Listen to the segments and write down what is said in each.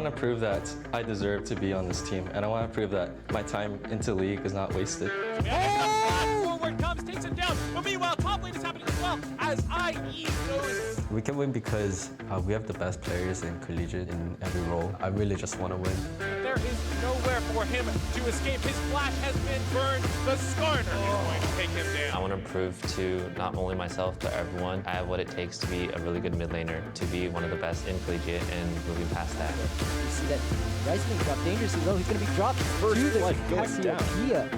want to prove that I deserve to be on this team, and I want to prove that my time into League is not wasted. Forward comes, takes him down, but meanwhile top lane is happening as well as IE goes. We can win because we have the best players in collegiate in every role. I really just want to win. There is nowhere for him to escape. His flash has been burned. The Skarner is going to take him down. I want to prove to not only myself, but everyone, I have what it takes to be a really good mid laner, to be one of the best in collegiate and moving past that. You see that Rising dropped dangerously low. He's going to be dropped First to the blood going Cassiopeia.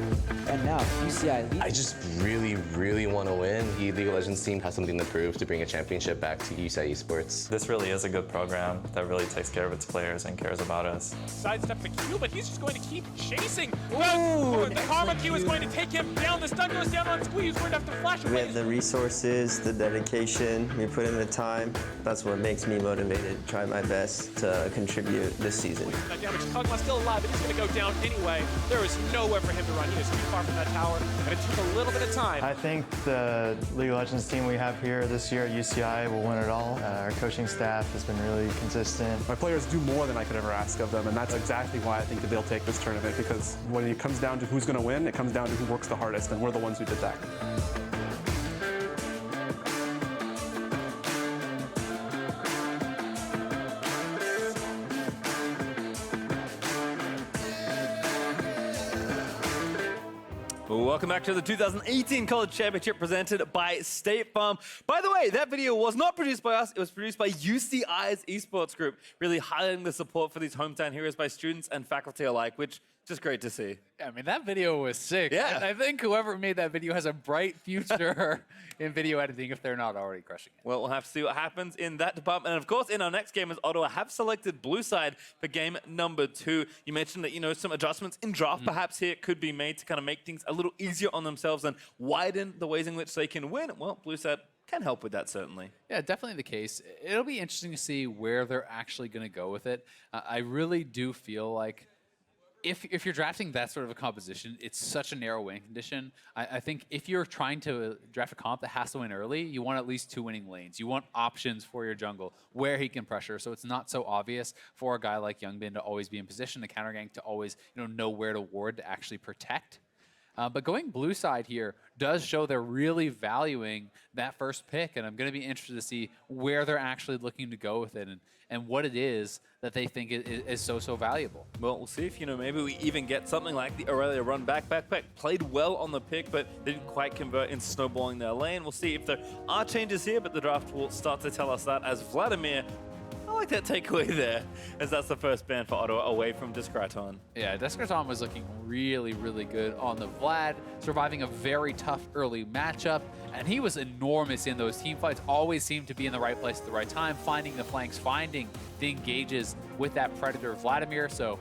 And now UCI leads. I just really want to win. The League of Legends team has something to prove to bring a championship back to UCI Esports. This really is a good program that really takes care of its players and cares about us. Sidestep the Q, but he's just going to keep chasing. The Karma Q is going to take him down. The stun goes down on Squeeze. We're going to have to flash away. We have the resources, the dedication, we put in the time. That's what makes me motivated to try my best to contribute this season. That damage. Kog'Maw's still alive, but he's going to go down anyway. There is nowhere for him to run. He is too far from that tower, and it took a little bit of time. I think the League of Legends team we have here this year at UCI will win it all. Our coaching staff has been really consistent. My players do more than I could ever ask of them, and that's exactly why I think that they'll take this tournament, because when it comes down to who's going to win, it comes down to who works the hardest, and we're the ones who did that. Welcome back to the 2018 College Championship presented by State Farm. By the way, that video was not produced by us, it was produced by UCI's Esports group, really highlighting the support for these hometown heroes by students and faculty alike, which is just great to see. Yeah, I mean, that video was sick. Yeah. And I think whoever made that video has a bright future in video editing if they're not already crushing it. Well, we'll have to see what happens in that department. And of course, in our next game, as Ottawa have selected blue side for game number 2. You mentioned that, you know, some adjustments in draft perhaps here could be made to kind of make things a little easier on themselves and widen the ways in which they can win. Well, blue side can help with that, certainly. Yeah, definitely the case. It'll be interesting to see where they're actually going to go with it. I really do feel like if you're drafting that sort of a composition, it's such a narrow win condition. I think if you're trying to draft a comp that has to win early, you want at least 2 winning lanes. You want options for your jungle where he can pressure, so it's not so obvious for a guy like Youngbin to always be in position, to counter gank, to always know where to ward, to actually protect. But going blue side here does show they're really valuing that first pick, and I'm going to be interested to see where they're actually looking to go with it and what it is that they think is so valuable. Well, we'll see if, maybe we even get something like the Aurelia run back. Played well on the pick, but didn't quite convert in snowballing their lane. We'll see if there are changes here, but the draft will start to tell us that as Vladimir, I like that takeaway there, as that's the first ban for Ottawa away from Discraton. Yeah, Discraton was looking really good on the Vlad, surviving a very tough early matchup, and he was enormous in those team fights, always seemed to be in the right place at the right time, finding the flanks, finding the engages with that Predator Vladimir, so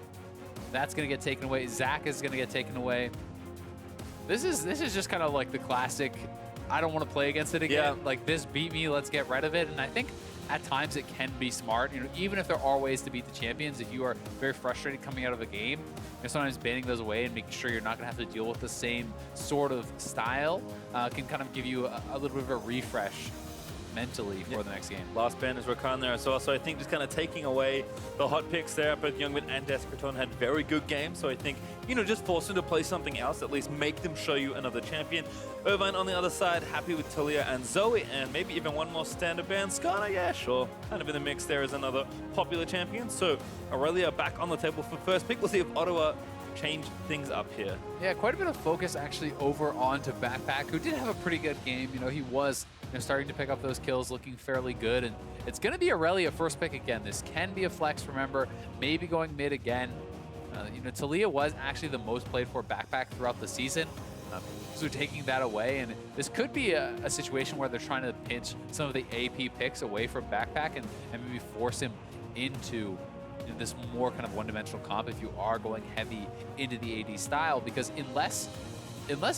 that's going to get taken away. Zach is going to get taken away. This is just kind of like the classic, I don't want to play against it again. Yeah. Like, this beat me, let's get rid of it, and I think at times it can be smart, even if there are ways to beat the champions, if you are very frustrated coming out of a game, sometimes banning those away and making sure you're not going to have to deal with the same sort of style can kind of give you a little bit of a refresh mentally for the next game. Last ban is Rakan there as well, so I think just kind of taking away the hot picks there. Both Youngmin and Discraton had very good games, so I think, just force them to play something else, at least make them show you another champion. Irvine on the other side, happy with Talia and Zoe, and maybe even one more standard ban. Skarner, yeah, sure. Kind of in the mix there as another popular champion. So Aurelia back on the table for first pick. We'll see if Ottawa change things up here. Yeah, quite a bit of focus actually over onto Backpack, who did have a pretty good game. He was starting to pick up those kills, looking fairly good, and it's going to be Aurelia first pick again. This can be a flex, remember, maybe going mid again. Talia was actually the most played for Backpack throughout the season, so taking that away, and this could be a situation where they're trying to pinch some of the AP picks away from Backpack and maybe force him into this more kind of one-dimensional comp if you are going heavy into the AD style, because unless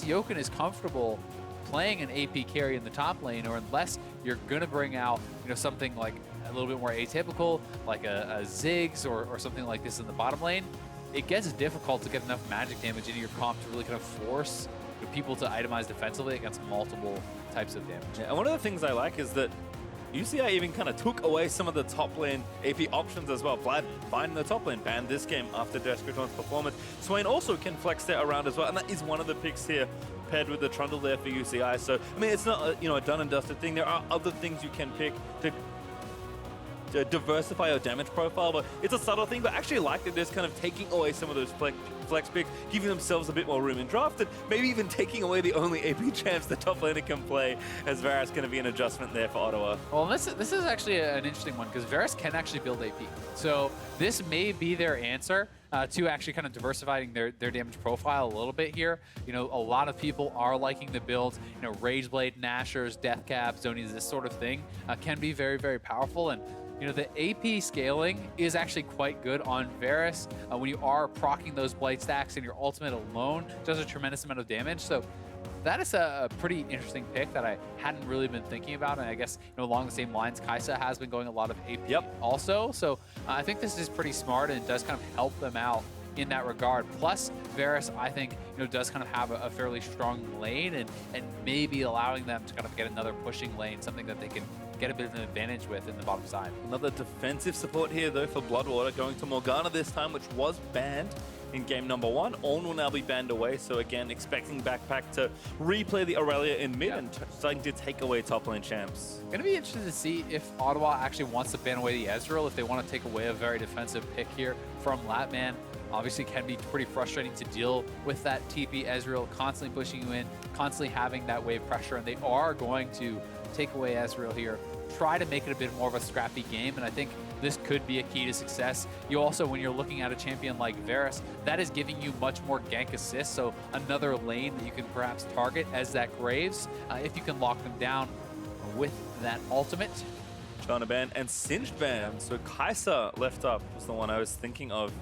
Jochen is comfortable playing an AP carry in the top lane, or unless you're going to bring out something like a little bit more atypical, like a Ziggs or something like this in the bottom lane, it gets difficult to get enough magic damage into your comp to really kind of force people to itemize defensively against multiple types of damage. Yeah, and one of the things I like is that UCI even kind of took away some of the top lane AP options as well. Vlad finding the top lane, banned this game after Descraton's performance. Swain also can flex there around as well, and that is one of the picks here, paired with the Trundle there for UCI. So, I mean, it's not a done and dusted thing. There are other things you can pick to diversify your damage profile, but it's a subtle thing. But I actually like that there's kind of taking away some of those flex picks, giving themselves a bit more room in draft, and maybe even taking away the only AP champs the top laner can play, as Varus going to be an adjustment there for Ottawa. Well, this is actually an interesting one, because Varus can actually build AP. So this may be their answer to actually kind of diversifying their damage profile a little bit here. You know, a lot of people are liking the build. You know, Rageblade, Nashers, Death Caps, Zonies, this sort of thing can be very, very powerful. And you know, the AP scaling is actually quite good on Varus. When you are proccing those Blight stacks, and your ultimate alone does a tremendous amount of damage. So that is a pretty interesting pick that I hadn't really been thinking about. And I guess, you know, along the same lines, Kaisa has been going a lot of AP also. So I think this is pretty smart, and it does kind of help them out in that regard. Plus, Varus, I think, you know, does kind of have a fairly strong lane, and maybe allowing them to kind of get another pushing lane, something that they can get a bit of an advantage with in the bottom side. Another defensive support here, though, for Bloodwater, going to Morgana this time, which was banned in game number 1. Ornn will now be banned away, so again, expecting Backpack to replay the Aurelia in mid and starting to take away top lane champs. Going to be interested to see if Ottawa actually wants to ban away the Ezreal, if they want to take away a very defensive pick here from Latman. Obviously can be pretty frustrating to deal with that TP Ezreal constantly pushing you in, constantly having that wave pressure, and they are going to take away Ezreal here, try to make it a bit more of a scrappy game, and I think this could be a key to success. You also, when you're looking at a champion like Varus, that is giving you much more gank assists, so another lane that you can perhaps target as that Graves, if you can lock them down with that ultimate. Chana ban and Singed ban, so Kaisa left up was the one I was thinking of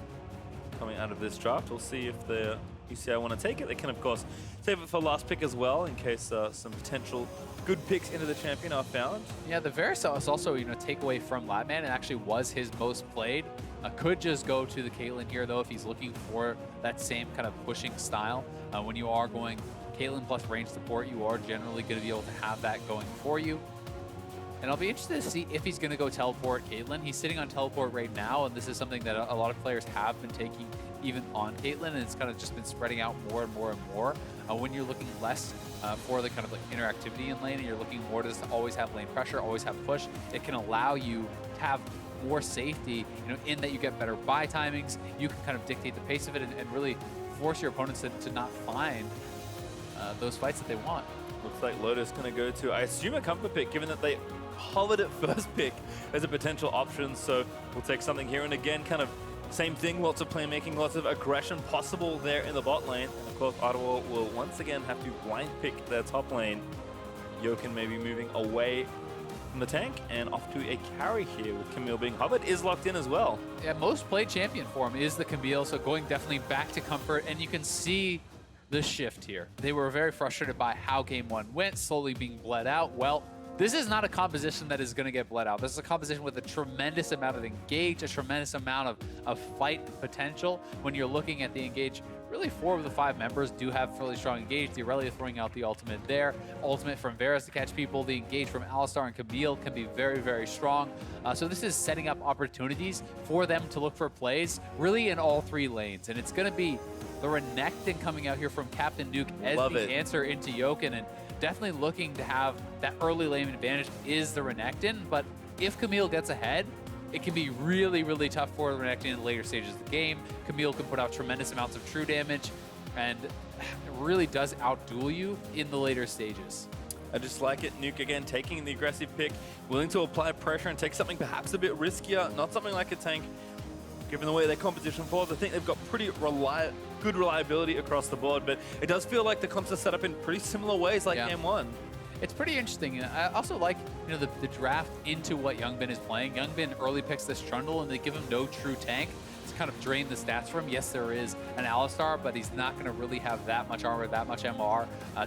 coming out of this draft. We'll see if the UCI want to take it. They can, of course, save it for last pick as well, in case some potential good picks into the champion are found. Yeah, the Varus is also, you know, take away from Latman. It actually was his most played. Could just go to the Caitlyn here, though, if he's looking for that same kind of pushing style. When you are going Caitlyn plus range support, you are generally going to be able to have that going for you. And I'll be interested to see if he's going to go teleport Caitlyn. He's sitting on teleport right now, and this is something that a lot of players have been taking even on Caitlyn, and it's kind of just been spreading out more and more and more. When you're looking less for the kind of like interactivity in lane, and you're looking more to just always have lane pressure, always have push, it can allow you to have more safety, you know, in that you get better buy timings, you can kind of dictate the pace of it, and really force your opponents to not find those fights that they want. Looks like Lotus going to go to, I assume, a comfort pick, given that they hovered at first pick as a potential option. So we'll take something here, and again, kind of same thing, lots of playmaking, lots of aggression possible there in the bot lane. And of course, Ottawa will once again have to blind pick their top lane. Yoken maybe moving away from the tank and off to a carry here, with Camille being hovered is locked in as well. Yeah, most played champion for him is the Camille, so going definitely back to comfort, and you can see the shift here. They were very frustrated by how game 1 went, slowly being bled out. Well, this is not a composition that is going to get bled out. This is a composition with a tremendous amount of engage, a tremendous amount of fight potential. When you're looking at the engage, really 4 of the 5 members do have fairly strong engage. The Aurelia throwing out the ultimate there. Ultimate from Varus to catch people. The engage from Alistar and Camille can be very, very strong. So this is setting up opportunities for them to look for plays really in all 3 lanes. And it's going to be the Renekton coming out here from Captain Nuke as the answer into Yoken, and definitely looking to have that early lane advantage is the Renekton. But if Camille gets ahead, it can be really, really tough for the Renekton in later stages of the game. Camille can put out tremendous amounts of true damage, and it really does outduel you in the later stages. I just like it. Nuke again taking the aggressive pick, willing to apply pressure and take something perhaps a bit riskier, not something like a tank. Given the way their competition falls, I think they've got pretty good reliability across the board, but it does feel like the comps are set up in pretty similar ways like game 1. It's pretty interesting. I also like, you know, the draft into what Youngbin is playing. Youngbin early picks this Trundle, and they give him no true tank to kind of drain the stats from him. Yes, there is an Alistar, but he's not going to really have that much armor, that much MR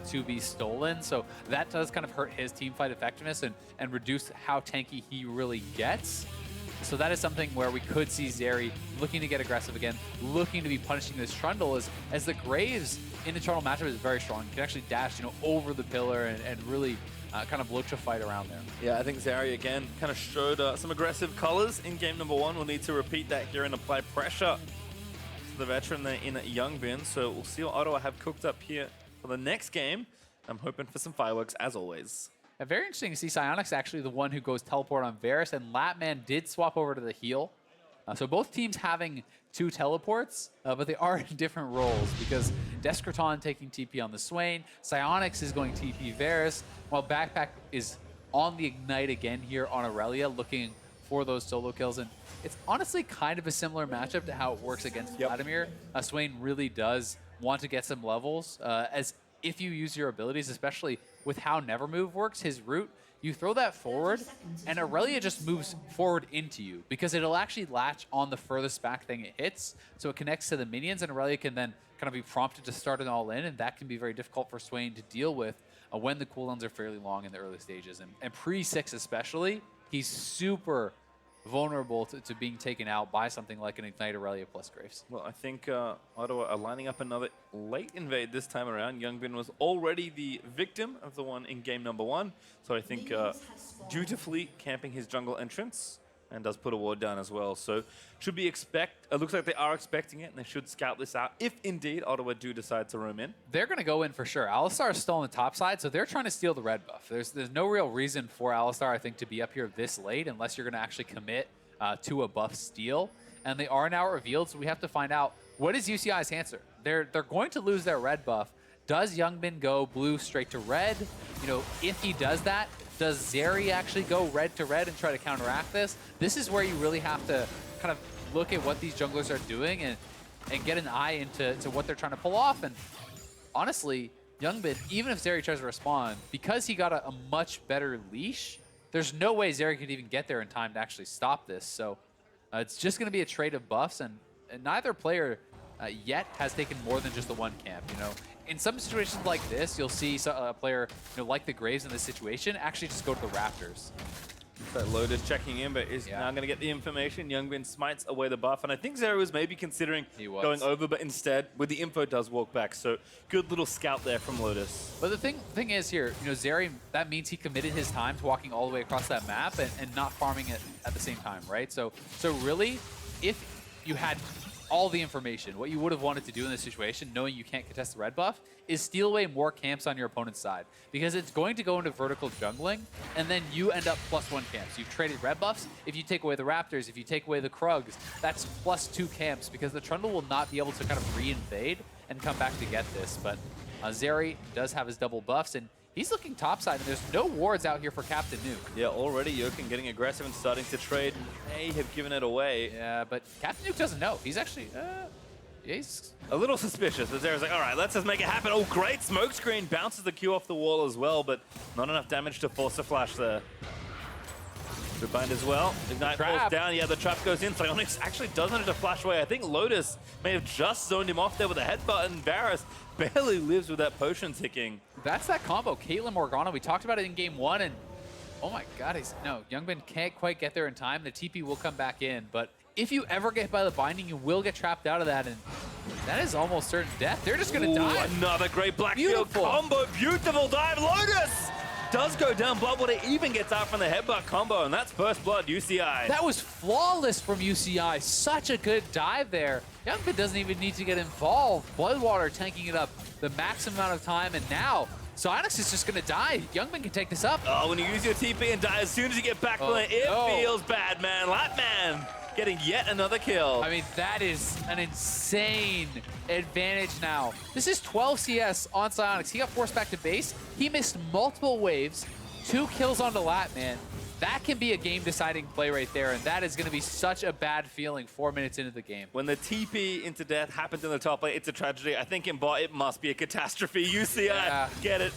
to be stolen. So that does kind of hurt his team fight effectiveness and reduce how tanky he really gets. So that is something where we could see Zeri looking to get aggressive again, looking to be punishing this Trundle as the Graves in the Trundle matchup is very strong. You can actually dash, over the pillar and really kind of look to fight around there. Yeah, I think Zeri again kind of showed some aggressive colors in game number 1. We'll need to repeat that here and apply pressure to the veteran there in Youngbin. So we'll see what Ottawa have cooked up here for the next game. I'm hoping for some fireworks as always. Very interesting to see Psyonix actually the one who goes teleport on Varus, and Latman did swap over to the heal. So both teams having 2 teleports, but they are in different roles because Descraton taking TP on the Swain, Psyonix is going TP Varus, while Backpack is on the Ignite again here on Aurelia looking for those solo kills. And it's honestly kind of a similar matchup to how it works against Vladimir. Swain really does want to get some levels, as if you use your abilities, especially with how Never Move works, his route, you throw that forward, and Aurelia just moves forward into you because it'll actually latch on the furthest back thing it hits, so it connects to the minions, and Aurelia can then kind of be prompted to start it all in, and that can be very difficult for Swain to deal with when the cooldowns are fairly long in the early stages. And pre-6 especially, he's super vulnerable to being taken out by something like an Ignite Aurelia plus Graves. Well, I think Ottawa are lining up another late invade this time around. Youngbin was already the victim of the one in game number 1, so I think dutifully camping his jungle entrance, and does put a ward down as well. So should be it looks like they are expecting it, and they should scout this out if indeed Ottawa do decide to roam in. They're going to go in for sure. Alistar is still on the top side, so they're trying to steal the red buff. There's no real reason for Alistar, I think, to be up here this late unless you're going to actually commit to a buff steal. And they are now revealed, so we have to find out what is UCI's answer. They're going to lose their red buff. Does Youngbin go blue straight to red? If he does that, does Zeri actually go red to red and try to counteract this? This is where you really have to kind of look at what these junglers are doing and get an eye into what they're trying to pull off. And honestly, Youngbin, even if Zeri tries to respond, because he got a much better leash, there's no way Zeri could even get there in time to actually stop this. So it's just going to be a trade of buffs, and neither player yet has taken more than just the one camp. In some situations like this, you'll see a player like the Graves in this situation actually just go to the Raptors. So Lotus checking in, but is now going to get the information. Youngbin smites away the buff, and I think Zeri was maybe considering going over, but instead, with the info, does walk back. So good little scout there from Lotus. But the thing is here, Zeri, that means he committed his time to walking all the way across that map and not farming it at the same time, right? So really, if you had all the information, what you would have wanted to do in this situation, knowing you can't contest the red buff, is steal away more camps on your opponent's side. Because it's going to go into vertical jungling, and then you end up +1 camps. You've traded red buffs. If you take away the Raptors, if you take away the Krugs, that's +2 camps, because the Trundle will not be able to kind of re-invade and come back to get this. But Zeri does have his double buffs, and he's looking topside, and there's no wards out here for Captain Nuke. Yeah, already Jokin getting aggressive and starting to trade. May have given it away. Yeah, but Captain Nuke doesn't know. He's actually, he's a little suspicious. As Zeri's like, all right, let's just make it happen. Oh, great smoke screen. Bounces the Q off the wall as well, but not enough damage to force a flash there. Good bind as well. Ignite falls down. Yeah, the trap goes in. Psyonix actually does manage to flash away. I think Lotus may have just zoned him off there with a headbutt, and Varus barely lives with that potion ticking. That's that combo. Caitlyn Morgana, we talked about it in game 1, and oh my god, Youngbin can't quite get there in time. The TP will come back in, but if you ever get hit by the binding, you will get trapped out of that, and that is almost certain death. They're just going to die. Another great Blackfield combo. Beautiful dive. Lotus does go down. Bloodwater even gets out from the headbutt combo, and that's first blood, UCI. That was flawless from UCI. Such a good dive there. Youngbin doesn't even need to get involved. Bloodwater tanking it up the maximum amount of time, and now Psyonix is just going to die. Youngbin can take this up. Oh, when you use your TP and die, as soon as you get back from it, it feels bad, man. Latman getting yet another kill. I mean, that is an insane advantage now. This is 12 CS on Psyonix. He got forced back to base. He missed multiple waves, 2 kills onto Latman. That can be a game-deciding play right there, and that is going to be such a bad feeling 4 minutes into the game. When the TP into death happens in the top lane, it's a tragedy. I think in bot, it must be a catastrophe. UCI, get it.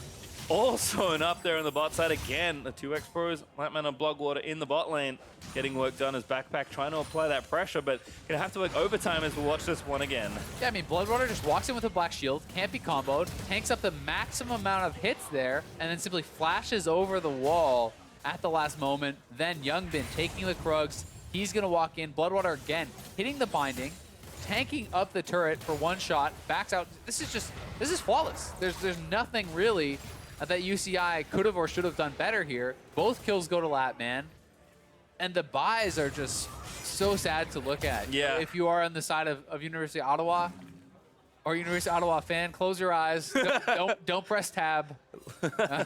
All sewn up there in the bot side again. The 2x pros, Latman and Bloodwater in the bot lane, getting work done as Backpack trying to apply that pressure, but gonna have to work overtime as we watch this one again. Yeah, I mean, Bloodwater just walks in with a black shield, can't be comboed, tanks up the maximum amount of hits there, and then simply flashes over the wall at the last moment. Then Youngbin taking the Krugs, He's going to walk in. Bloodwater again, hitting the binding, tanking up the turret for one shot, backs out. This is flawless. There's nothing really that UCI could have or should have done better here. Both kills go to Latman, and the buys are just so sad to look at. Yeah. If you are on the side of University of Ottawa, or University of Ottawa fan, close your eyes. Don't press tab. Look at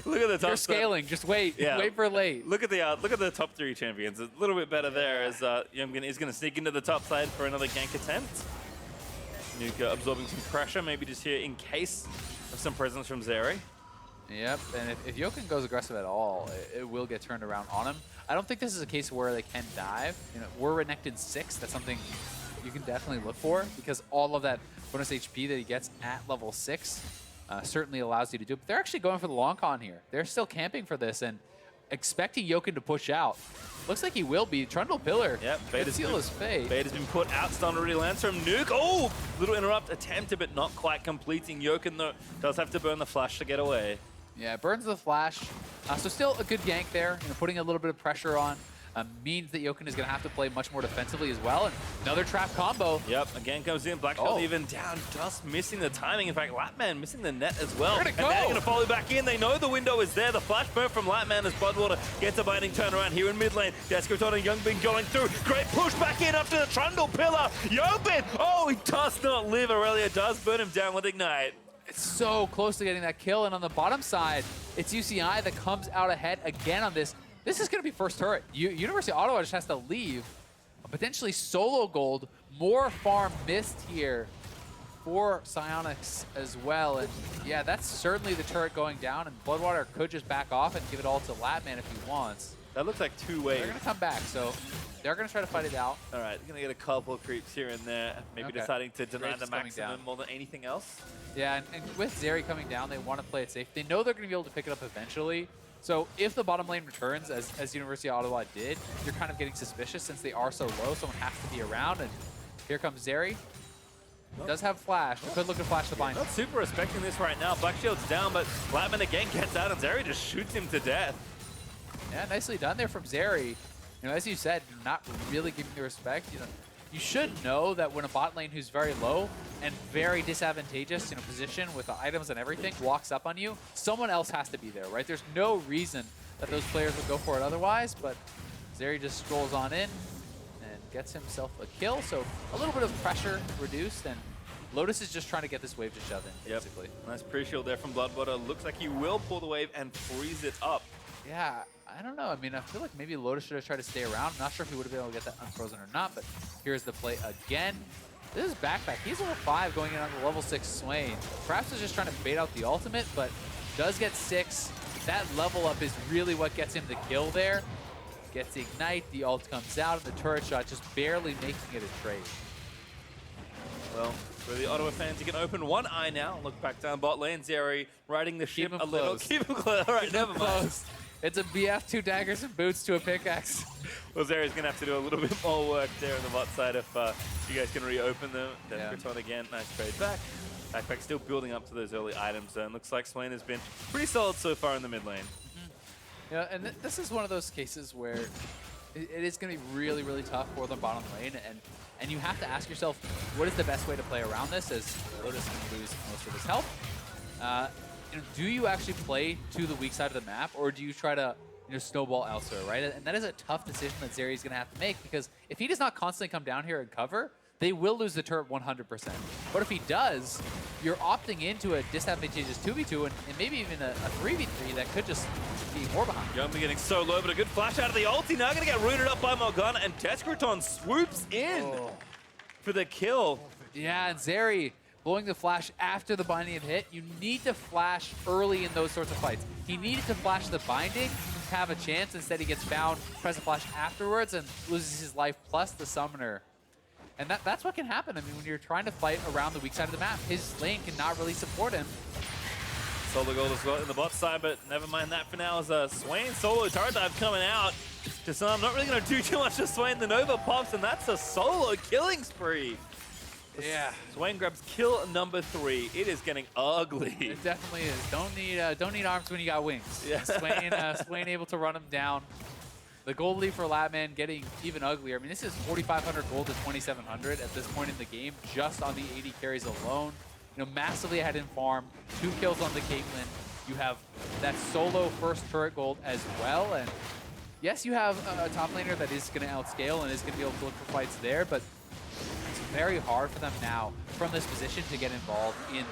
the top. You're scaling. Just wait. Yeah. Wait for late. Look at the top 3 champions. A little bit better there as Youngmin is going to sneak into the top side for another gank attempt. Nuka absorbing some pressure, maybe just here in case of some presence from Zeri. Yep, and if Jokin goes aggressive at all, it will get turned around on him. I don't think this is a case where they can dive. You know, we're Renekton 6. That's something you can definitely look for, because all of that bonus HP that he gets at level 6 certainly allows you to do it. But they're actually going for the long con here. They're still camping for this and expecting Jokin to push out. Looks like he will be. Trundle Pillar. Yep, Beta's seal his fate. Beta's been put out. Stun already lands from Nuke. Oh, little interrupt attempted, but not quite completing. Jokin, though, does have to burn the flash to get away. Yeah, burns the flash. So still a good gank there. You know, putting a little bit of pressure on means that Jokin is going to have to play much more defensively as well. And another trap combo. Yep, again comes in. Blackshot even down, just missing the timing. In fact, Latman missing the net as well. And they're going to follow back in. They know the window is there. The flash burn from Latman as Bloodwater gets a binding turnaround here in mid lane. Descripton and Youngbin going through. Great push back in up to the Trundle Pillar. Youngbin, oh, he does not live. Aurelia does burn him down with Ignite. It's so close to getting that kill. And on the bottom side, it's UCI that comes out ahead again on this. This is going to be first turret. University of Ottawa just has to leave. Potentially solo gold. More farm missed here for Psionics as well. And yeah, that's certainly the turret going down. And Bloodwater could just back off and give it all to Latman if he wants. That looks like 2 waves. They're going to come back, so they're going to try to fight it out. All right, they're going to get a couple of creeps here and there. Maybe deciding to deny the maximum more than anything else. Yeah, and with Zeri coming down, they want to play it safe. They know they're going to be able to pick it up eventually. So if the bottom lane returns, as University of Ottawa did, you're kind of getting suspicious since they are so low. Someone has to be around, and here comes Zeri. Does have flash. Could look to flash the bind. Not super respecting this right now. Black Shield's down, but Latman again gets out, and Zeri just shoots him to death. Yeah, nicely done there from Zeri. You know, as you said, not really giving the respect. You know, you should know that when a bot lane who's very low and very disadvantageous, you know, position with the items and everything walks up on you, someone else has to be there, right? There's no reason that those players would go for it otherwise, but Zeri just strolls on in and gets himself a kill. So a little bit of pressure reduced, and Lotus is just trying to get this wave to shove in, basically. Nice pre-shield there from Bloodwater. Looks like he will pull the wave and freeze it up. Yeah, I don't know. I mean, I feel like maybe Lotus should have tried to stay around. Not sure if he would have been able to get that unfrozen or not, but here's the play again. This is Backpack. He's level 5 going in on the level 6 Swain. Perhaps is just trying to bait out the ultimate, but does get 6. That level up is really what gets him the kill there. Gets the Ignite, the ult comes out, and the turret shot just barely making it a trade. Well, for the Ottawa fans, you can open one eye now. Look back down bot lane. Zeri riding the ship a little. Keep him close. All right, never mind. It's a BF, 2 daggers and boots to a pickaxe. Well, Zeri's going to have to do a little bit more work there on the bot side if you guys can reopen them. Descripton again, nice trade back. Backpack still building up to those early items, and looks like Swain has been pretty solid so far in the mid lane. Yeah, and this is one of those cases where it is going to be really, really tough for the bottom lane, and you have to ask yourself, what is the best way to play around this, as Lotus can lose most of his health. Do you actually play to the weak side of the map, or do you try to snowball elsewhere, right? And that is a tough decision that Zeri is going to have to make, because if he does not constantly come down here and cover, they will lose the turret 100%. But if he does, you're opting into a disadvantageous 2v2 and maybe even a 3v3 that could just be more behind. Youngby getting so low, but a good flash out of the ulti. Now going to get rooted up by Morgana, and Descripton swoops in for the kill. Yeah, and Zeri blowing the flash after the binding had hit. You need to flash early in those sorts of fights. He needed to flash the binding to have a chance. Instead, he gets found, press a flash afterwards, and loses his life plus the summoner. And that's what can happen. I mean, when you're trying to fight around the weak side of the map, his lane cannot really support him. Solo gold as well in the bot side, but never mind that for now as Swain solo turret dive coming out. Just not really going to do too much to Swain. The Nova pops, and that's a solo killing spree. Yeah. Swain grabs kill number 3. It is getting ugly. It definitely is. Don't need arms when you got wings. Yeah. Swain able to run him down. the gold lead for Latman getting even uglier. I mean, this is 4,500 gold to 2,700 at this point in the game, just on the 80 carries alone. You know, massively ahead in farm, 2 kills on the Caitlyn. You have that solo first turret gold as well, and yes, you have a top laner that is going to outscale and is going to be able to look for fights there, but it's very hard for them now from this position to get involved in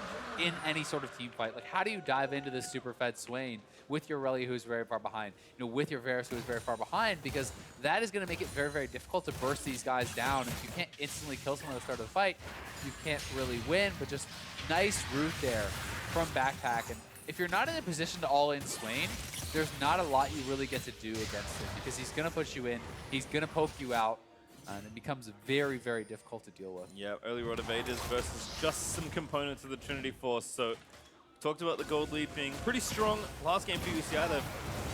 any sort of team fight. Like, how do you dive into this super fed Swain with your Relia, who's very far behind, you know, with your Varus, who is very far behind, because that is going to make it very, very difficult to burst these guys down. If you can't instantly kill someone at the start of the fight, you can't really win, but just nice route there from Backpack. And if you're not in a position to all-in Swain, there's not a lot you really get to do against him, because he's going to push you in, he's going to poke you out, and it becomes very, very difficult to deal with. Yeah, early Rotovaders versus just some components of the Trinity Force. So, talked about the gold lead being pretty strong. Last game for UCI, they're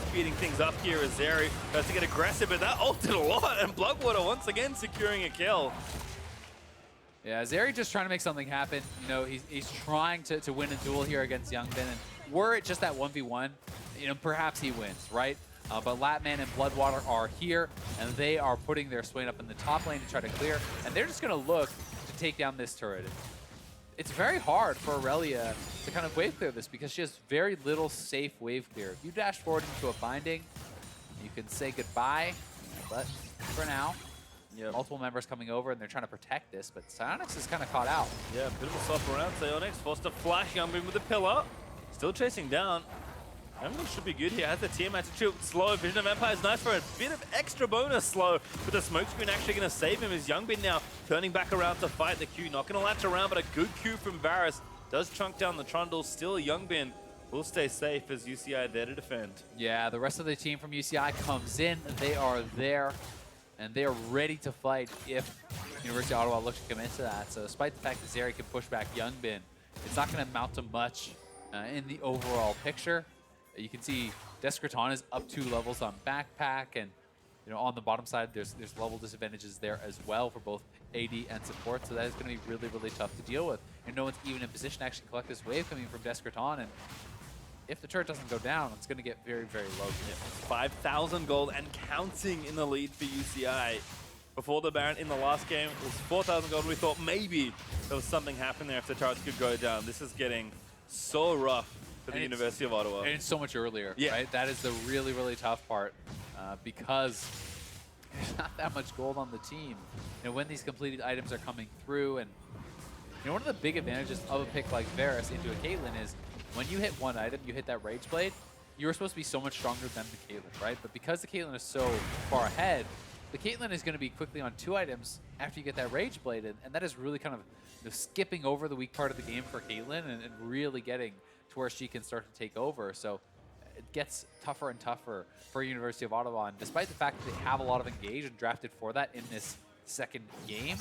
speeding things up here as Zeri has to get aggressive, but that ulted a lot, and Bloodwater once again securing a kill. Yeah, Zeri just trying to make something happen. You know, he's trying to win a duel here against Youngbin, and were it just that 1v1, you know, perhaps he wins, right? But Latman and Bloodwater are here, and they are putting their Swain up in the top lane to try to clear, and they're just going to look to take down this turret. It's very hard for Aurelia to kind of wave clear this, because she has very little safe wave clear. If you dash forward into a binding, you can say goodbye, but for now, multiple members coming over, and they're trying to protect this, but Psyonix is kind of caught out. Yeah, bit of a swap around. Psyonix forced to flash Youngbin with a pillar. Still chasing down. Youngbin should be good here. Has the team attitude slow. Vision of Empire is nice for a bit of extra bonus slow, but the smoke screen actually going to save him as Youngbin now turning back around to fight the Q. Not going to latch around, but a good Q from Varus does chunk down the Trundle. Still Youngbin will stay safe as UCI there to defend. Yeah, the rest of the team from UCI comes in. They are there, and they are ready to fight if University of Ottawa looks to commit to that. So despite the fact that Zeri can push back Youngbin, it's not going to amount to much in the overall picture. You can see Descraton is up 2 levels on Backpack, and you know, on the bottom side, there's level disadvantages there as well for both AD and support, so that is going to be really, really tough to deal with. And no one's even in position to actually collect this wave coming from Descraton, and if the turret doesn't go down, it's going to get very, very low. Yeah, 5,000 gold and counting in the lead for UCI. Before the Baron in the last game, it was 4,000 gold. We thought maybe there was something happening there if the turrets could go down. This is getting so rough for the University of Ottawa. And it's so much earlier, right? That is the really, really tough part because there's not that much gold on the team. And when these completed items are coming through, and you know, one of the big advantages of a pick like Varus into a Caitlyn is when you hit one item, you hit that Rage Blade, you're supposed to be so much stronger than the Caitlyn, right? But because the Caitlyn is so far ahead, the Caitlyn is going to be quickly on 2 items after you get that Rage Blade, and that is really kind of skipping over the weak part of the game for Caitlyn and really getting to where she can start to take over. So it gets tougher and tougher for University of Ottawa, and despite the fact that they have a lot of engage and drafted for that in this second game,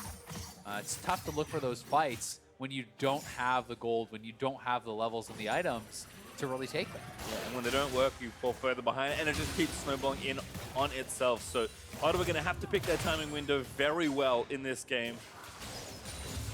it's tough to look for those fights when you don't have the gold, when you don't have the levels and the items to really take them. Yeah, and when they don't work, you fall further behind, and it just keeps snowballing in on itself. So Ottawa going to have to pick their timing window very well in this game.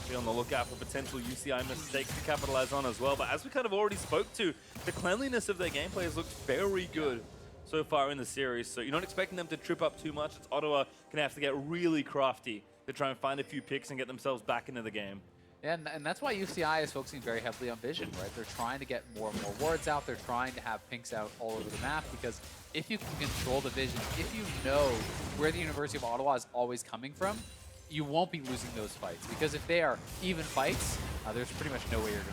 Be on the lookout for potential UCI mistakes to capitalize on as well. But as we kind of already spoke to, the cleanliness of their gameplay has looked very good so far in the series. So you're not expecting them to trip up too much. It's Ottawa going to have to get really crafty to try and find a few picks and get themselves back into the game. And that's why UCI is focusing very heavily on vision, right? They're trying to get more and more wards out. They're trying to have pinks out all over the map, because if you can control the vision, if you know where the University of Ottawa is always coming from, you won't be losing those fights. Because if they are even fights, there's pretty much no way you're going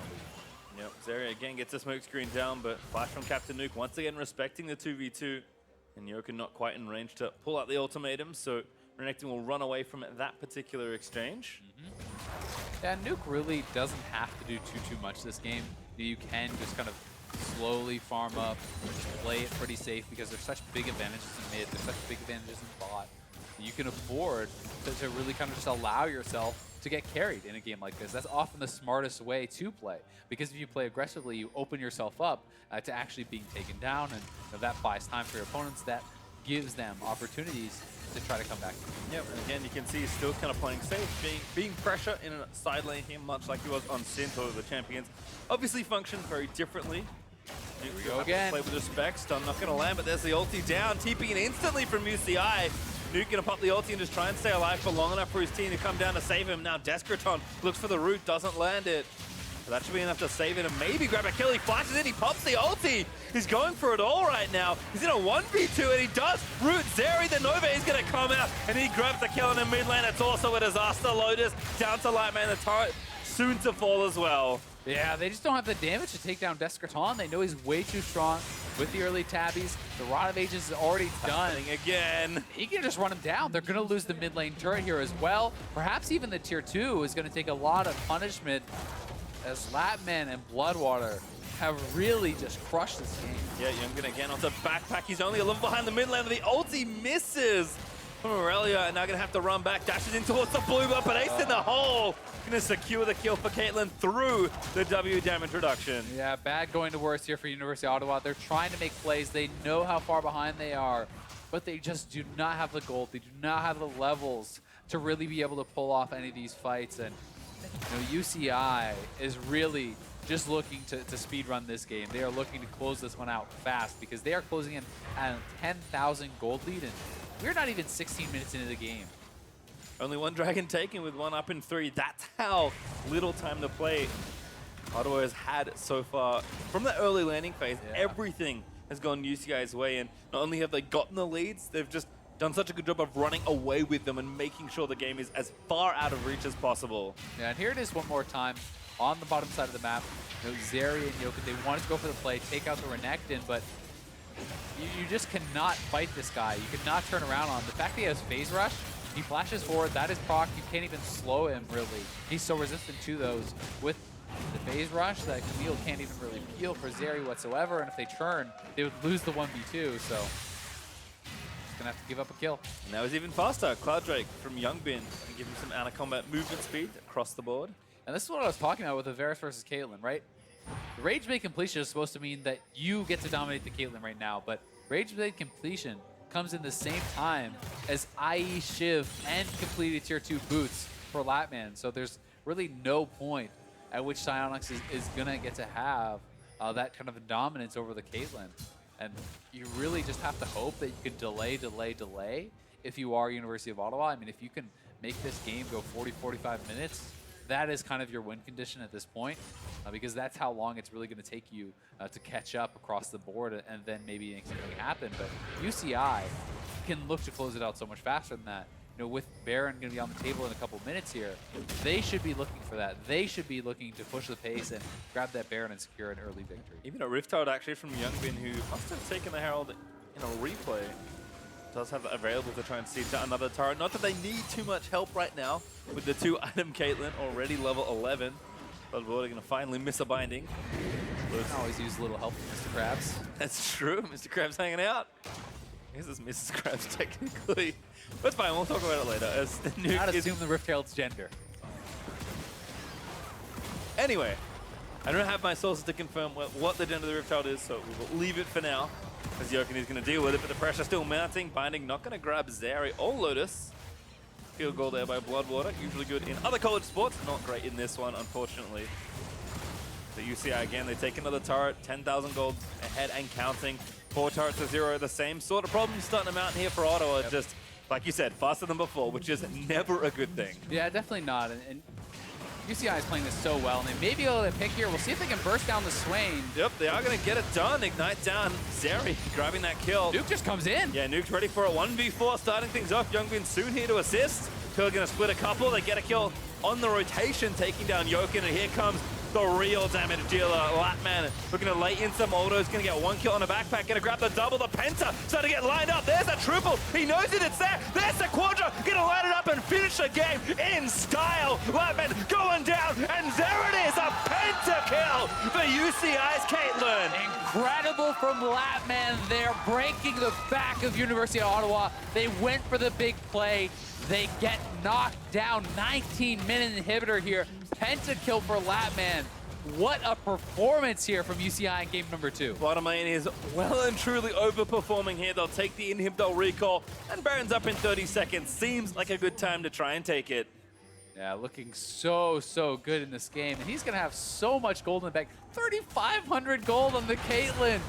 to lose. Yep, Zeri again gets the smoke screen down, but flash from Captain Nuke once again respecting the 2v2. And Yoka not quite in range to pull out the ultimatum, so Renekton will run away from that particular exchange. Yeah, Nuke really doesn't have to do too much this game. You can just kind of slowly farm up, just play it pretty safe, because there's such big advantages in mid, there's such big advantages in bot. You can afford to really kind of just allow yourself to get carried in a game like this. That's often the smartest way to play, because if you play aggressively, you open yourself up to actually being taken down, and that buys time for your opponents. That gives them opportunities to try to come back. Yep, and again, you can see he's still kind of playing safe, being pressure in a side lane here, much like he was on Synth, or the champions. Obviously functions very differently. Here we go again. Play with respect. Stun not going to land, but there's the ulti down. TPing instantly from UCI. Nuke going to pop the ulti and just try and stay alive for long enough for his team to come down to save him. Now Descraton looks for the root, doesn't land it. But that should be enough to save it and maybe grab a kill. He flashes in, he pops the ulti. He's going for it all right now. He's in a 1v2 and he does root Zeri. The Nova is going to come out and he grabs the kill in the mid lane. It's also a disaster. Lotus down to Lightman. The turret soon to fall as well. Yeah, they just don't have the damage to take down Descraton. They know he's way too strong with the early tabbies. The Rod of Ages is already done. Again. He can just run him down. They're going to lose the mid lane turret here as well. Perhaps even the tier 2 is going to take a lot of punishment as Latman and Bloodwater have really just crushed this game. Yeah, Youngin again onto backpack. He's only a level behind the mid lane, but the ulti misses from Aurelia, and now going to have to run back. Dashes in towards the blue, but ace in the hole. Going to secure the kill for Caitlyn through the W damage reduction. Yeah, bad going to worse here for University of Ottawa. They're trying to make plays. They know how far behind they are, but they just do not have the gold. They do not have the levels to really be able to pull off any of these fights. And UCI is really just looking to speed run this game. They are looking to close this one out fast because they are closing in at a 10,000 gold lead, and we're not even 16 minutes into the game. Only one dragon taken with one up in 3. That's how little time to play Ottawa has had so far. From the early landing phase, everything has gone UCI's way, and not only have they gotten the leads, they've just done such a good job of running away with them and making sure the game is as far out of reach as possible. Yeah, and here it is one more time on the bottom side of the map. Zeri and Yoken, they wanted to go for the play, take out the Renekton, but you just cannot fight this guy. You cannot turn around on him. The fact that he has phase rush, he flashes forward, that is proc. You can't even slow him, really. He's so resistant to those. With the phase rush, that Camille can't even really peel for Zeri whatsoever, and if they turn, they would lose the 1v2, so gonna have to give up a kill. And that was even faster. Cloud Drake from Youngbin going to give him some out-of-combat movement speed across the board. And this is what I was talking about with the Varus versus Caitlyn, right? The Rage Blade completion is supposed to mean that you get to dominate the Caitlyn right now, but Rage Blade completion comes in the same time as IE Shiv and completed tier 2 boots for Latman. So there's really no point at which Psyonix is gonna get to have that kind of a dominance over the Caitlyn. And you really just have to hope that you can delay if you are University of Ottawa. I mean, if you can make this game go 40, 45 minutes, that is kind of your win condition at this point, because that's how long it's really going to take you to catch up across the board and then maybe make something happen. But UCI can look to close it out so much faster than that. You know, with Baron going to be on the table in a couple minutes here, they should be looking for that. They should be looking to push the pace and grab that Baron and secure an early victory. Even a Rift Herald actually from Youngbin, who must have taken the Herald in a replay. Does have that available to try and see to another turret. Not that they need too much help right now with the 2-item Caitlyn already level 11. But we're going to finally miss a binding. You can always use a little help from Mr. Krabs. That's true. Mr. Krabs hanging out. I guess it's Mrs. Krabs technically. But it's fine, we'll talk about it later. As the nuke Not assume the Rift Herald's gender. Anyway, I don't have my sources to confirm what the gender of the Rift Herald is, so we will leave it for now. As Yoken is going to deal with it, but the pressure still mounting. Binding not going to grab Zeri or Lotus. Field goal there by Bloodwater. Usually good in other college sports. Not great in this one, unfortunately. The UCI again, they take another turret. 10,000 gold ahead and counting. 4 turrets to 0. The same sort of problem starting to mount here for Ottawa. Yep. Just, like you said, faster than before, which is never a good thing. Yeah, definitely not. And UCI is playing this so well, and they may be able to pick here. We'll see if they can burst down the Swain. Yep, they are going to get it done. Ignite down. Zeri grabbing that kill. Nuke just comes in. Yeah, Nuke's ready for a 1v4, starting things off. Youngbin soon here to assist. Pill going to split a couple. They get a kill on the rotation, taking down Yoken, and here comes the real damage dealer, Latman. Looking to lay in some autos, going to get 1 kill on a backpack, going to grab the double, the penta, starting to get lined up. There's a triple, he knows it, it's there. There's the quadra, going to line it up and finish the game in style. Latman going down, and there it is, a pentakill for UCI's Caitlyn. Incredible from Latman there, breaking the back of University of Ottawa. They went for the big play. They get knocked down. 19-minute inhibitor here. Pentakill for Latman. What a performance here from UCI in game number 2. Bottom lane is well and truly overperforming here. They'll take the inhib, they'll recall, and Baron's up in 30 seconds. Seems like a good time to try and take it. Yeah, looking so good in this game. And he's going to have so much gold in the bag. 3,500 gold on the Caitlyn.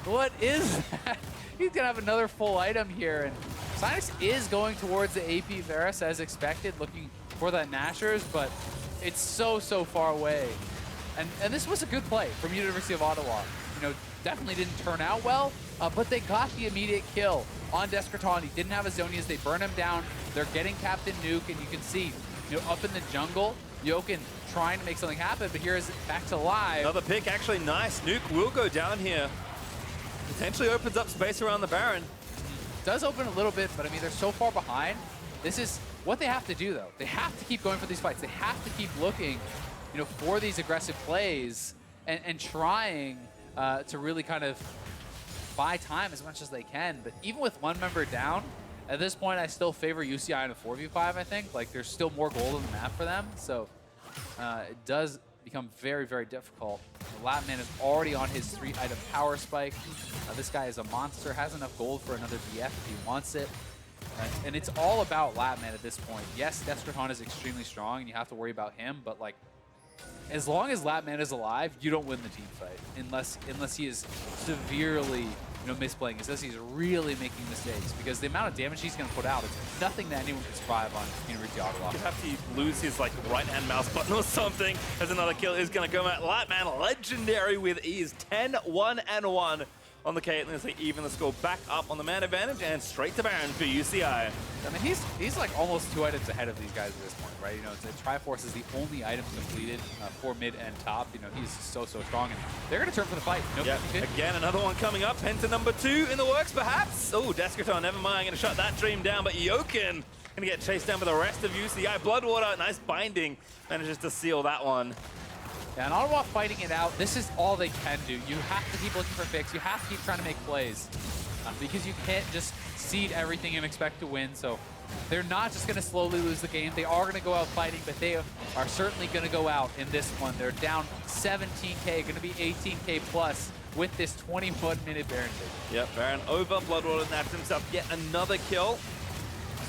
What is that? He's going to have another full item here. And Psyonix is going towards the AP Varus as expected, looking for that Nashers, but it's so far away. And this was a good play from University of Ottawa. You know, definitely didn't turn out well, but they got the immediate kill on Descarton. He didn't have his Zonias. They burn him down. They're getting Captain Nuke, and you can see, you know, up in the jungle, Jokin trying to make something happen, but here's back to live. Another pick, actually nice. Nuke will go down here. Potentially opens up space around the Baron. Does open a little bit, but I mean, they're so far behind. This is what they have to do, though. They have to keep going for these fights. They have to keep looking, you know, for these aggressive plays and trying to really kind of buy time as much as they can. But even with one member down, at this point, I still favor UCI in a 4v5, I think. Like, there's still more gold on the map for them. So it does become very difficult. Latman is already on his 3-item power spike. This guy is a monster, has enough gold for another BF if he wants it. And it's all about Latman at this point. Yes, Descarton is extremely strong, and you have to worry about him, but like, as long as Latman is alive, you don't win the team fight unless he is severely, you know, misplaying. Unless he's really making mistakes, because the amount of damage he's going to put out is nothing that anyone can survive on University of Ottawa. You have to lose his like right-hand mouse button or something as another kill is going to come out. Latman legendary with ease, 10-1-1 on the Caitlyn as they even the score back up on the man advantage and straight to Baron for UCI. I mean, he's like almost 2 items ahead of these guys at this point, right? You know, the Triforce is the only item completed for mid and top. You know, he's so strong, and they're going to turn for the fight. Nope, yeah, again, another one coming up. Penta number 2 in the works, perhaps. Oh, Descarton, never mind. Going to shut that dream down, but Jokin going to get chased down by the rest of UCI. Bloodwater, nice binding, manages to seal that one. Yeah, and Ottawa fighting it out. This is all they can do. You have to keep looking for picks. You have to keep trying to make plays because you can't just seed everything and expect to win. So they're not just going to slowly lose the game. They are going to go out fighting, but they are certainly going to go out in this one. They're down 17K, going to be 18K plus with this 21-minute Baron take. Yep, Baron over. Bloodwater nabbed himself yet another kill.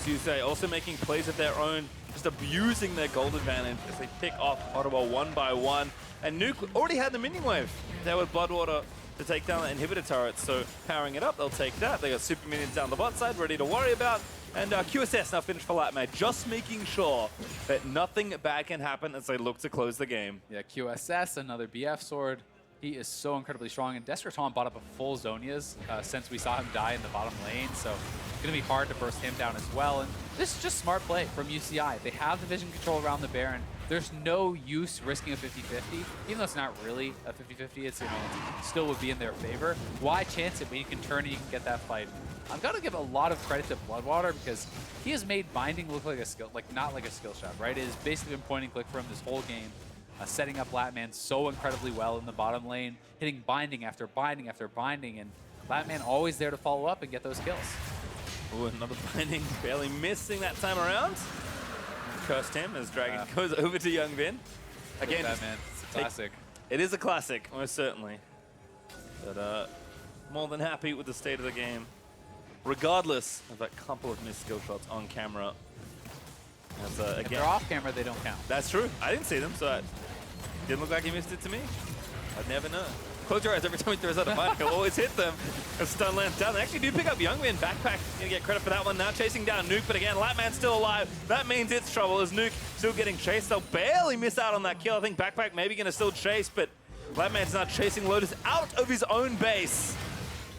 UCI also making plays of their own, just abusing their gold advantage as they pick off Ottawa one by one. And Nuke already had the minion wave there with Bloodwater to take down the inhibitor turret, so powering it up, they'll take that. They got super minions down the bot side, ready to worry about. And QSS now finished for Latman, just making sure that nothing bad can happen as they look to close the game. Yeah, QSS, another BF sword. He is so incredibly strong, and Descarton bought up a full Zonias since we saw him die in the bottom lane, so it's going to be hard to burst him down as well. And this is just smart play from UCI. They have the vision control around the Baron. There's no use risking a 50-50, even though it's not really a 50-50. It's, you know, it still would be in their favor. Why chance it when you can turn and you can get that fight? I've got to give a lot of credit to Bloodwater because he has made binding look like a skill, like not like a skill shot, right? It has basically been point and click for him this whole game. Setting up Latman so incredibly well in the bottom lane, hitting binding after binding after binding, and Latman always there to follow up and get those kills. Ooh, another binding, barely missing that time around. Cursed him as Dragon goes over to Young Vin. Again, Batman, it's a classic. It is a classic, most certainly. But more than happy with the state of the game, regardless of that couple of missed skill shots on camera. As, again, if they're off camera, they don't count. That's true. I didn't see them, so it didn't look like he missed it to me. I'd never know. Close your eyes every time he throws out a fight. He'll always hit them. A stun lands down. They actually do pick up Youngmin. Backpack, gonna get credit for that one. Now chasing down Nuke, but again, Latman's still alive. That means it's trouble as Nuke still getting chased. They'll barely miss out on that kill. I think Backpack maybe gonna still chase, but Latman's not chasing Lotus out of his own base.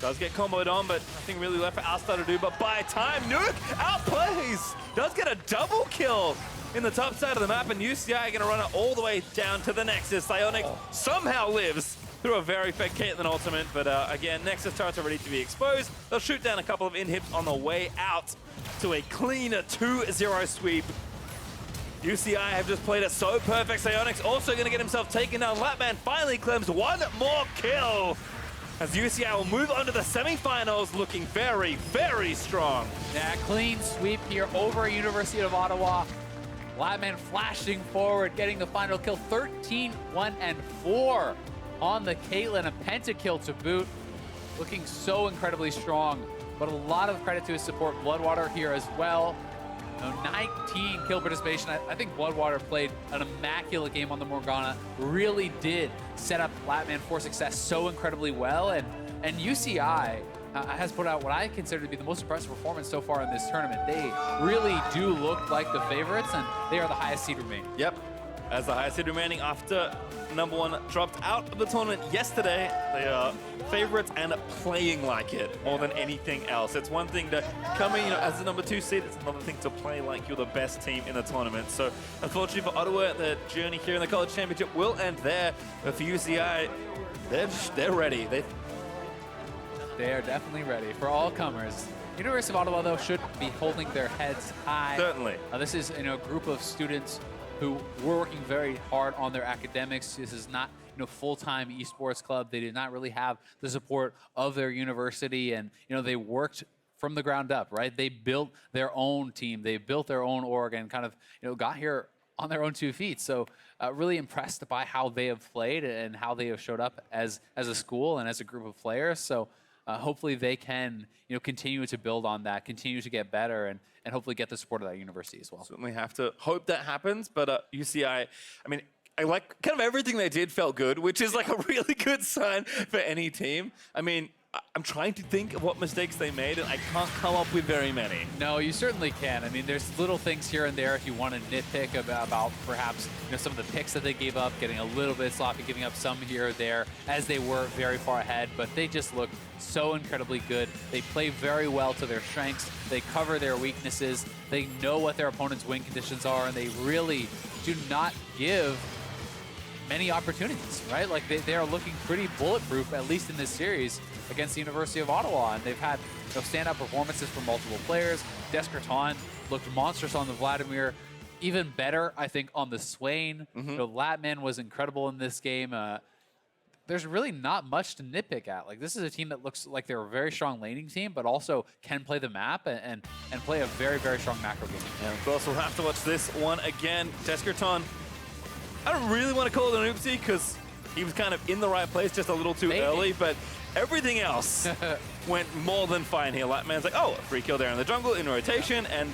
Does get comboed on, but nothing really left for Alstar to do. But by time, Nuke outplays. Does get a double kill in the top side of the map, and UCI going to run it all the way down to the Nexus. Psyonix somehow lives through a very fake Caitlyn ultimate, but again, Nexus turrets are ready to be exposed. They'll shoot down a couple of inhibs on the way out to a clean 2-0 sweep. UCI have just played it so perfect. Psyonix also going to get himself taken down. Latman finally claims one more kill, as UCI will move on to the semifinals looking very, very strong. Yeah, clean sweep here over University of Ottawa. Latman flashing forward, getting the final kill. 13-1-4 on the Caitlyn, a pentakill to boot. Looking so incredibly strong, but a lot of credit to his support. Bloodwater here as well. 19 kill participation. I think Bloodwater played an immaculate game on the Morgana, really did set up Latman for success so incredibly well, and UCI has put out what I consider to be the most impressive performance so far in this tournament. They really do look like the favorites, and they are the highest seed remaining. Yep, as the highest seed remaining after number one dropped out of the tournament yesterday. They are favorites and playing like it more than anything else. It's one thing to come in, as the number 2 seed. It's another thing to play like you're the best team in the tournament. So unfortunately for Ottawa, their journey here in the College Championship will end there. But for UCI, they're ready. They are definitely ready for all comers. University of Ottawa, though, should be holding their heads high. Certainly. This is a group of students who were working very hard on their academics. This is not full-time esports club. They did not really have the support of their university, and they worked from the ground up, right? They built their own team. They built their own org and kind of got here on their own 2 feet. So really impressed by how they have played and how they have showed up as a school and as a group of players. So hopefully they can continue to build on that, continue to get better, and hopefully get the support of that university as well. Certainly have to hope that happens. But UCI, I like kind of everything they did felt good, which is like a really good sign for any team. I'm trying to think of what mistakes they made, and I can't come up with very many. No, you certainly can. There's little things here and there if you want to nitpick about perhaps some of the picks that they gave up, getting a little bit sloppy, giving up some here or there as they were very far ahead, but they just look so incredibly good. They play very well to their strengths. They cover their weaknesses. They know what their opponent's win conditions are, and they really do not give many opportunities, right? Like they are looking pretty bulletproof, at least in this series, against the University of Ottawa, and they've had standout performances from multiple players. Descartes looked monstrous on the Vladimir, even better, I think, on the Swain. Latman was incredible in this game. There's really not much to nitpick at. Like, this is a team that looks like they're a very strong laning team, but also can play the map and play a very, very strong macro game. And of course, we'll have to watch this one again. Descartes, I don't really want to call it an oopsie because he was kind of in the right place just a little too early, but everything else went more than fine here. Latman's like, oh, a free kill there in the jungle in rotation, and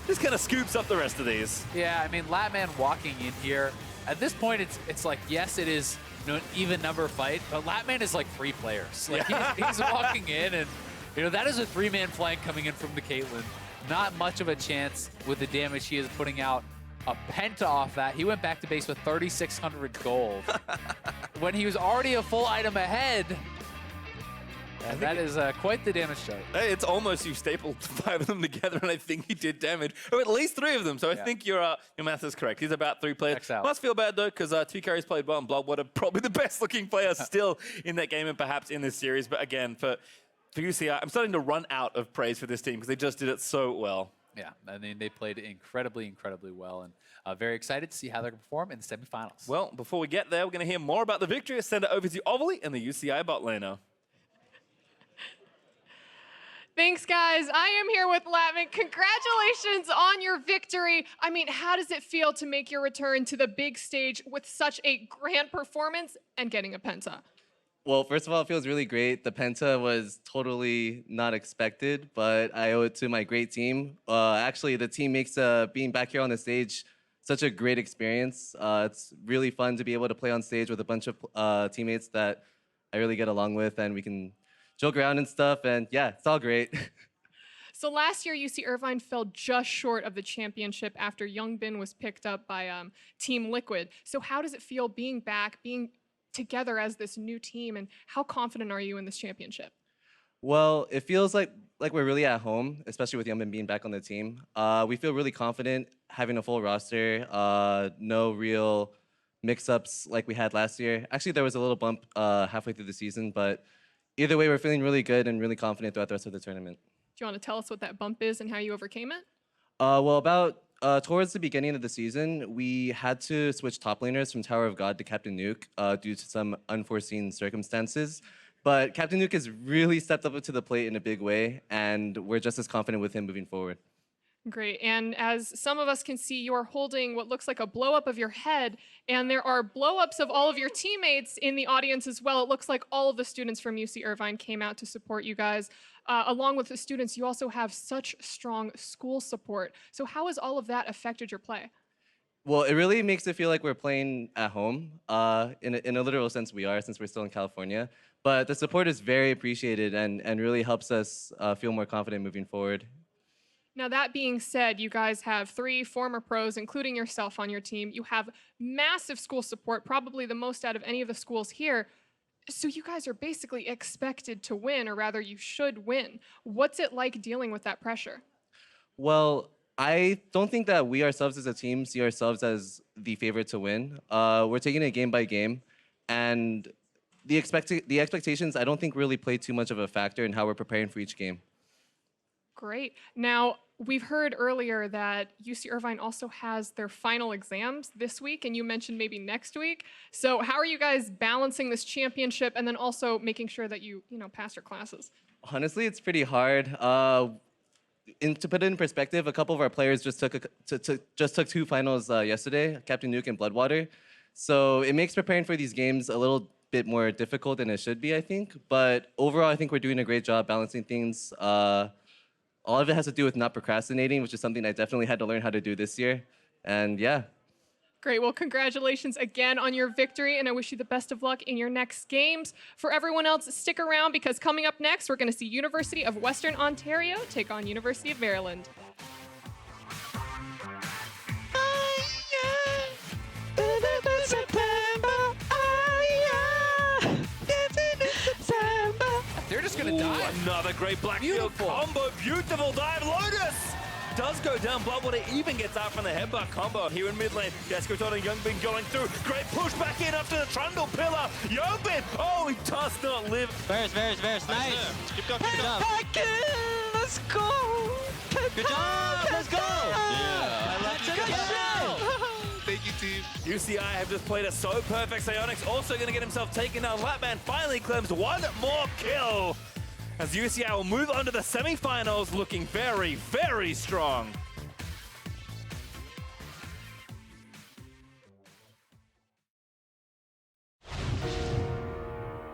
just kind of scoops up the rest of these. Yeah, Latman walking in here, at this point, it's like, yes, it is an even number fight, but Latman is like 3 players. Like, he's walking in, and that is a 3-man flank coming in from the Caitlyn. Not much of a chance with the damage he is putting out. A penta off that. He went back to base with 3,600 gold when he was already a full item ahead. And that is quite the damage chart. Hey, it's almost you stapled 5 of them together, and I think he did damage, or at least 3 of them. So I think your math is correct. He's about 3 players. Must feel bad though, because 2 carries played well, and Bloodwater probably the best looking player still in that game and perhaps in this series. But again, for UCI, I'm starting to run out of praise for this team because they just did it so well. Yeah, they played incredibly, incredibly well, and very excited to see how they're going to perform in the semifinals. Well, before we get there, we're going to hear more about the victory. Send it over to Ovally and the UCI bot laner. Thanks, guys. I am here with Latman. Congratulations on your victory. How does it feel to make your return to the big stage with such a grand performance and getting a penta? Well, first of all, it feels really great. The penta was totally not expected, but I owe it to my great team. Actually, the team makes being back here on the stage such a great experience. It's really fun to be able to play on stage with a bunch of teammates that I really get along with, and we can joke around and stuff, and yeah, it's all great. So last year, UC Irvine fell just short of the championship after Youngbin was picked up by Team Liquid. So how does it feel being back, being together as this new team, and how confident are you in this championship? Well, it feels like we're really at home, especially with Youngmin being back on the team. We feel really confident having a full roster, no real mix-ups like we had last year. Actually, there was a little bump halfway through the season, but either way, we're feeling really good and really confident throughout the rest of the tournament. Do you want to tell us what that bump is and how you overcame it? Well, about towards the beginning of the season, we had to switch top laners from Tower of God to Captain Nuke due to some unforeseen circumstances. But Captain Nuke has really stepped up to the plate in a big way, and we're just as confident with him moving forward. Great. And as some of us can see, you are holding what looks like a blow up of your head, and there are blow ups of all of your teammates in the audience as well. It looks like all of the students from UC Irvine came out to support you guys. Along with the students, you also have such strong school support. So how has all of that affected your play? Well, it really makes it feel like we're playing at home. In a literal sense, we are, since we're still in California. But the support is very appreciated and really helps us feel more confident moving forward. Now, that being said, you guys have 3 former pros, including yourself, on your team. You have massive school support, probably the most out of any of the schools here. So you guys are basically expected to win, or rather, you should win. What's it like dealing with that pressure? Well, I don't think that we ourselves as a team see ourselves as the favorite to win. We're taking it game by game, and the expectations, I don't think, really play too much of a factor in how we're preparing for each game. Great. Now, we've heard earlier that UC Irvine also has their final exams this week, and you mentioned maybe next week. So how are you guys balancing this championship and then also making sure that you pass your classes? Honestly, it's pretty hard. To put it in perspective, a couple of our players just took 2 finals yesterday, Captain Nuke and Bloodwater. So it makes preparing for these games a little bit more difficult than it should be, I think. But overall, I think we're doing a great job balancing things. All of it has to do with not procrastinating, which is something I definitely had to learn how to do this year. And yeah. Great. Well, congratulations again on your victory, and I wish you the best of luck in your next games. For everyone else, stick around, because coming up next, we're going to see University of Western Ontario take on University of Maryland. They're just going to dive. Another great Blackfield combo. Beautiful dive. Lotus does go down. Bloodwater even gets out from the headbutt combo here in mid lane. Descroton and Youngbin going through. Great push back in up to the Trundle pillar. Youngbin, oh, he does not live. Varus, nice. Keep going, keep going. Let's go. Good job. Let's go. Yeah. Thank you, team. UCI have just played it so perfect. Psyonix also going to get himself taken down. Latman finally claims 1 more kill, as UCI will move on to the semifinals looking very, very strong.